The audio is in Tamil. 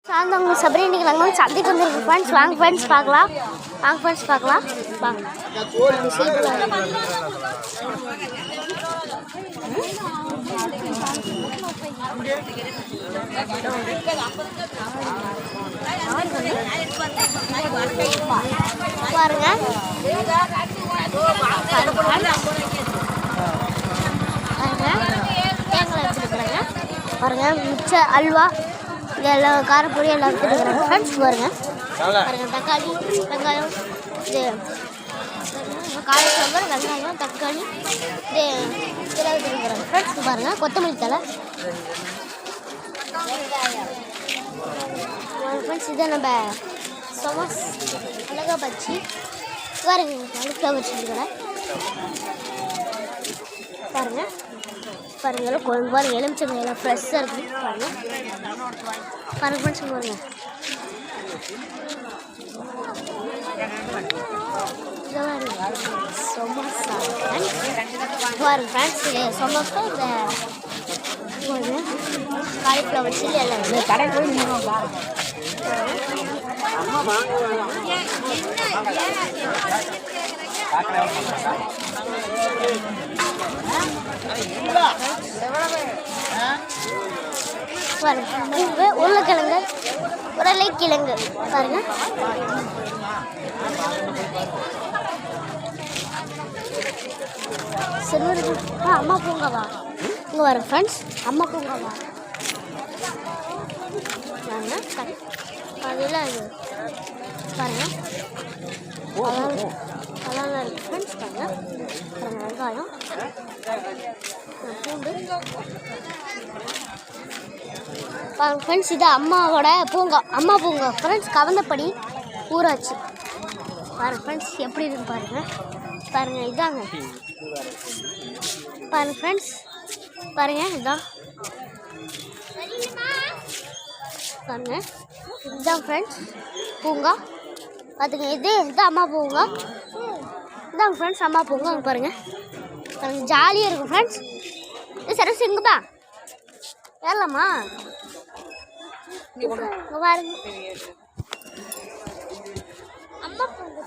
சாயந்தரம் சபரி இன்னைக்கு நாங்கள் வந்து சந்தைக்கு வந்துருக்கோம் ஃப்ரெண்ட்ஸ். வாங்க ஃப்ரெண்ட்ஸ் பார்க்கலாம். வாங்க ஃப்ரெண்ட்ஸ் பார்க்கலாம். வாங்க பாருங்க தேங்காய் வச்சுருக்குறாங்க. பாருங்க மிச்ச அல்வா எல்லாம் காரப்பொடி எல்லாம் வச்சுருக்குறாங்க ஃப்ரெண்ட்ஸ். பாருங்க பாருங்க தக்காளி வெங்காயம் இது காலிஃப்ளவர் வெங்காயம் தக்காளி இது இதெல்லாம் வச்சுருக்குறாங்க ஃப்ரெண்ட்ஸ். பாருங்கள் கொத்தமல்லி தலை ஃப்ரெண்ட்ஸ். இதை நம்ம சமோஸ் மிளகா பச்சி பாருங்க காலிஃப்ளவர் வச்சுருக்கிறேன். பாருங்கள் பாருங்க எல்லாம் குழம்பு பாருங்கள் எலுமிச்சம் எல்லாம் ஃப்ரெஷ்ஷாக இருக்குது. பாருங்கள் பாருங்கள் ஃப்ரெண்ட்ஸ். பாருங்க சமோசா பாருங்க ஃப்ரெண்ட்ஸ். சமோசா இந்த காலிஃப்ளவர் சில்லி எல்லாம் கடை போய் உருளைக்கிழங்கு உருளைக்கிழங்கு பாருங்க. சிறுவர் அம்மா பூங்காவா இங்கே வரும் ஃப்ரெண்ட்ஸ். அம்மா பூங்காவா அதெல்லாம் இது பாருங்க அதெல்லாம் இருக்குது ஃப்ரெண்ட்ஸ். பாருங்க பாருங்க வெங்காயம் பூண்டு பாருங்க ஃப்ரெண்ட்ஸ். இது அம்மாவோட பூங்கா அம்மா பூங்கா ஃப்ரெண்ட்ஸ். கவந்தப்படி ஊராட்சி பாருங்க ஃப்ரெண்ட்ஸ் எப்படி இருக்கு பாருங்க. பாருங்க இதாங்க பாருங்க ஃப்ரெண்ட்ஸ். பாருங்க இதான் பாருங்க இதுதான் ஃப்ரெண்ட்ஸ் பூங்கா பார்த்துங்க. இது அம்மா பூங்கா இதாங்க ஃப்ரெண்ட்ஸ் அம்மா பூங்கா. அங்கே பாருங்க பாருங்க ஜாலியாக இருக்கும் ஃப்ரெண்ட்ஸ். இது சரஸ் இங்கே தான் ஏறலாமா பாருங்க அம்மா பூங்கா.